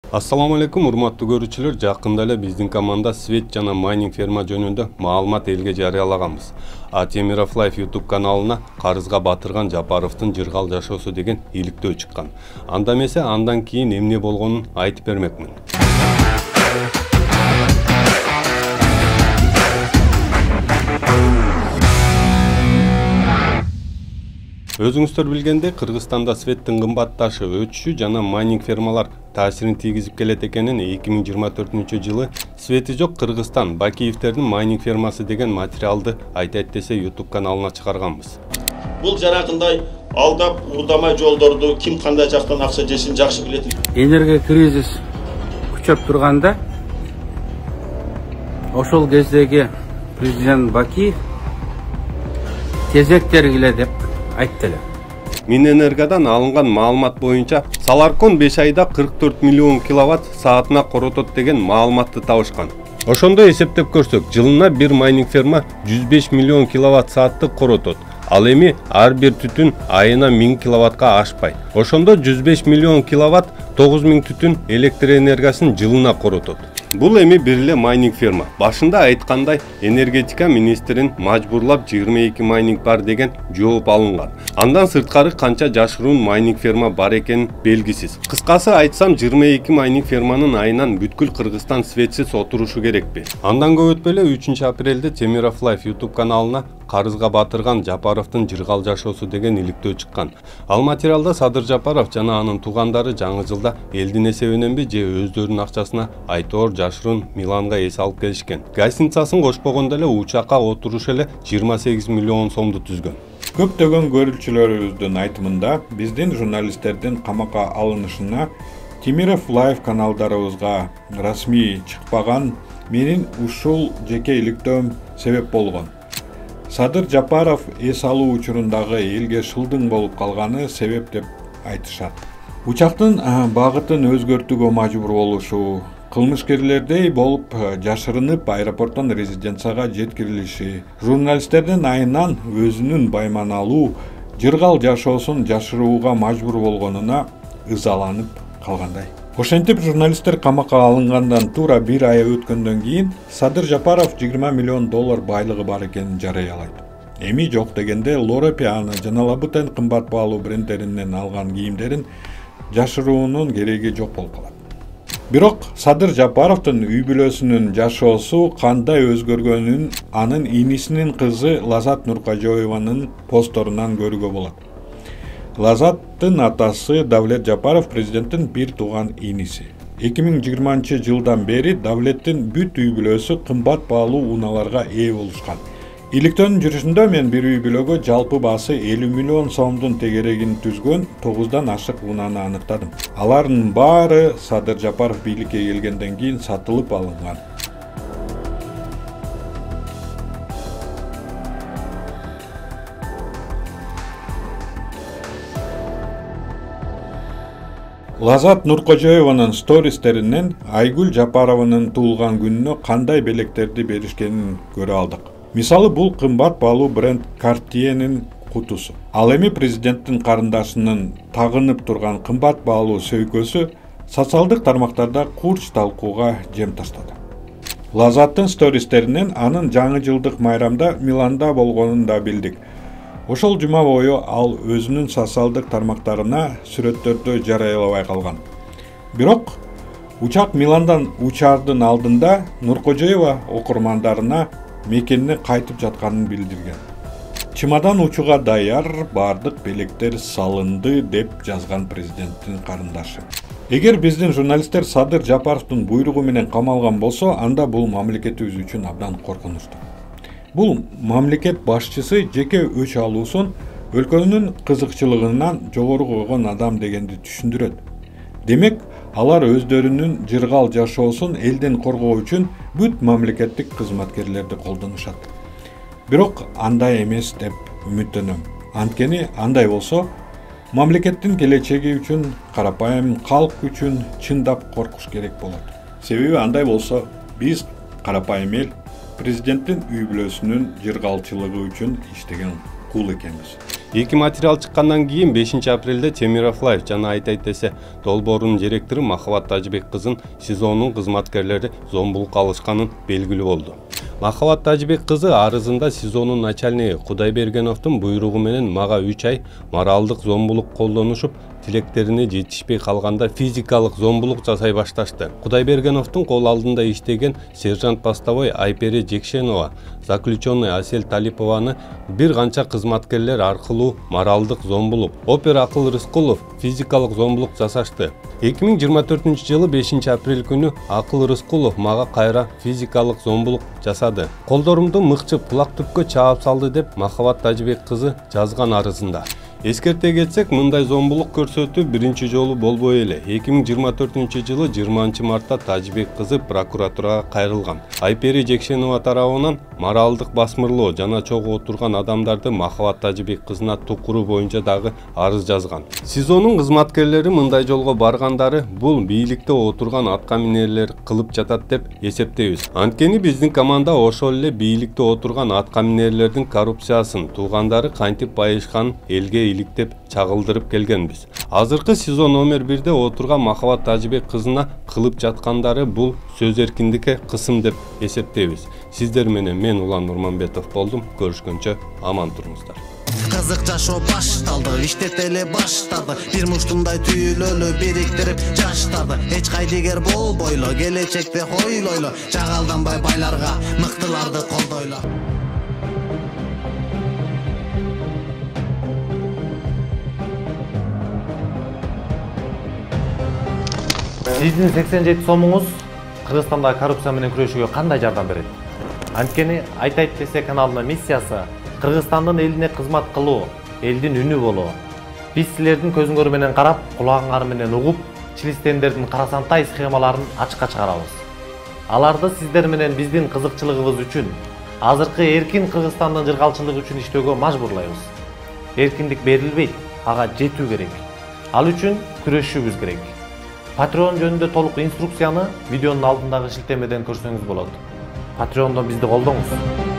Assalamu алейкум, урматтуу көрүүчүлөр. Жакында эле биздин команда свет жана майнинг ферма жөнүндө маалымат элге жарыялаганбыз. Темиров Life YouTube каналына карызга батырган Жапаровдун жыргал жашоосу деген иликтөө чыккан. Анда эмесе андан кийин эмне болгонун айтып бермекмин. Өзүңүздөр билгендей, Кыргызстанда светтин кымбатташы, өчүшү жана майнинг фермалар таасирин тийгизип келет экенин 2024-жылы Свети жок Кыргызстан Бакиевтердин майнинг фермасы деген материалды айтайт десе YouTube каналына чыгарганбыз. Бул жанагындай алдап уурдамай жолдорду ким кандай жактан акча жешин жакшы билет. Энергия кризис күчөп турганда ошол кездеги президент Бакиев тезек тергиле деп айттылы. Минэнергодан алынган маалымат боюнча Саларкон 5 айда 44 миллион киловатт саатына коротот деген маалыматты табышкан. Ошондой эсептеп көрсөк, жылына бир майнинг ферма 105 миллион киловатт саатты коротот. Ал эми ар бир түтүн айына 1000 киловаттка ашпайт. Ошондо 105 миллион киловатт 9000 түтүн электр энергиясын жылына коротот. Бул эми бир эле майнинг ферма. Башында айткандай, энергетика министрин мажбурлап 22 майнинг бар деген жооп алынган. Андан сырткары канча жашыруун майнинг ферма бар экени белгисиз. Кыскасы айтсам, 22 майнинг ферманын айынан бүткүл Кыргызстан светсиз отурушу керекпи. Андан көп өтпөй эле 3 апрелде Темиров Life YouTube каналына карызга батырган Жапаровдун жыргал жашоосу деген иликтөө чыккан. Ал материалда Садыр Жапаров жана анын туугандары жаңы жылда элдин эсебиненби же өздөрүнүн акчасына айтор жашыруун Миланга эс алып келишкен. Гостиницасын кошпогондо эле учакка отуруш эле 28 миллион сомду түзгөн. Көптөгөн көрүүчүлөрүбүздүн айтымында биздин журналисттердин камакка алынышына Темиров Life каналдарыбызга расмий чыкпаган менин ушул жеке иликтөөм себеп болгон. Садыр Жапаров эс алуу учурундагы элге шылдың болуп калганы себеп деп айтышат. Учактын багытын өзгөртүүгө мажбур болушу, кылмышкерлердей болуп жашырынып аэропорттон резиденцияга жеткирилиши, журналисттердин айынан өзүнүн байманалуу жыргал жашоосун жашырууга мажбур болгонуна ызаланып калгандай. Ошентип журналисттер камакка алынгандан туура бир ай өткөндөн кийин Садыр Жапаров 20 миллион доллар байлыгы бар экенин жарыялайт. Эми жок дегенде Лора Piana жана Louboutin кымбат баалуу брендтеринен алган кийимдерин жашыруунун кереги жок болуп калат. Бирок Садыр Жапаровдун үй бүлөсүнүн жашоосу кандай өзгөргөнүн анын инисинин кызы Лазат Нуркожоеванын посторунан көрүүгө болот. Лазаттын атасы Давлет Жапаров президенттин бир тууган иниси. 2020-жылдан бери Давлеттин бүт үй бүлөсү кымбат баалуу унааларга ээ болушкан. Иликтөөнүн жүрүшүндө мен бир үй бүлөгө жалпы баасы 50 миллион сомдун тегерегин түзгөн 9дан ашык унаны аныктадым. Алардын баары Садыр Жапаров бийликке келгенден кийин сатылып алынган. Лазат Нуркожоеванын стористеринен Айгүл Жапарованын туулган күнүнө кандай белектерди беришкенин көрө алдык. Мисалы, бул кымбат баалуу бренд Cartier'нин кутусу. Ал эми президенттин карындашынын тагынып турган кымбат баалуу сөйкөсү социалдык тармактарда курч талкууга жем таштады. Лазаттын стористеринен анын жаңы жылдык майрамда Миланда болгонун да билдик. Ошол жума бою ал өзүнүн социалдык тармактарына сүрөттөрдү жарыялабай калган. Бирок учак Миландан учаардын алдында Нуркожоева окурмандарына мекенине кайтып жатканын билдирген. Чемодан учууга даяр, бардык белектер салынды деп жазган президенттин карындашы. Эгер биздин журналисттер Садыр Жапаровдун буйругу менен камалган болсо, анда бул мамлекетибиз үчүн абдан коркунучтуу. Бул мамлекет башчысы жеке өч алуусун өлкөнүн кызыкчылыгынан жогору койгон адам дегенди түшүндүрөт. Демек, алар өздөрүнүн жыргал жашоосун элден коргоо үчүн бүт мамлекеттик кызматкерлерди колдонушат. Бирок андай эмес деп үмүттөнөм. Анткени андай болсо, мамлекеттин келечеги үчүн, карапайым калк үчүн чындап коркуш керек болот. Себеби андай болсо, биз карапайым эл президенттин үй бүлөсүнүн жыргалчылыгы үчүн иштеген кул экенбиз. Эки материал чыккандан кийин 5-апрелде Темиров Лайф жана Айт десе долбоорунун директору Махабат Тажибек кызын СИЗОнун кызматкерлери зомбулук алышканын белгилүү болду. Махабат Тажибек кызы арызында СИЗОнун начальниги Кудайбергеновдун буйругу менен мага 3 ай моралдык зомбулук колдонушуп, тилектерине жетишпей калганда физикалык зомбулук жасай башташты. Кудайбергеновдун кол алдында иштеген сержант постовой Айпери Жекшенова, заключенный Асель Талипованы бир канча кызматкерлер аркылуу моралдык зомбулук, опер Акыл Рыскулов физикалык зомбулук жасашты. 2024-жылы 5-апрель күнү Акыл Рыскулов мага кайра физикалык зомбулук жасады. Колдорумду мыкчып кулак түпкө чаап салды деп Махабат Тажибек кызы жазган арызында. Эскерте кетсек, мындай зомбулук көрсөтүү биринчи жолу болбой эле. 2024-жылы 20 мартта Тажибек кызы прокуратурага кайрылган. Айпери Жекшенова тарабынан моралдык басмырлоо жана чогуу отурган адамдарды Махабат Тажибек кызына тукуруу боюнча дагы арыз жазган. СИЗОнун кызматкерлери мындай жолго баргандары бул бийликте отурган аткаминерлер кылып жатат деп эсептейбиз. Анткени биздин команда ошол эле бийликте отурган аткаминерлердин коррупциясын туугандары кантип байышканын элге иликтеп чагылдырып келгенбиз. Азыркы СИЗО номер 1де отурган Махабат Тажибек кызына кылып жаткандары бул сөз эркиндикке кысым деп эсептейбиз. Сиздер менен мен Улан Нурманбетов болдум. Көрүшкөнчө аман туруңуздар. Кызык жашоо башталды, иштетеле баштады. Бир муштумдай түйүлөлү бириктирип жаштарды. Эч кайдыгер болбойлу, келечекте хойлойлу. Чагалданбай байларга, мыктыларды колдойлу. Сиздин 87 сомуңуз Кыргызстанда коррупция менен күрөшүүгө кандай жардам берет? Анткени Айт десе каналынын миссиясы Кыргызстандын элине кызмат кылуу, элдин үнү болуу. Биз силердин көзүңөр менен карап, кулагыңар менен угуп, чилистендердин карасантай схемаларын ачыкка чыгарабыз. Аларды сиздер менен биздин кызыкчылыгыбыз үчүн, азыркы эркин Кыргызстандын жыргалчылыгы үчүн иштөөгө мажбурлайбыз. Эркиндик берилбейт, ага жетүү керек. Ал үчүн күрөшүүбүз керек. Patreon жөнүндө толук инструкцияны видеонун алдындагы шилтемеден көрсөңүз болот. Patreon'дон бизди колдоңуз.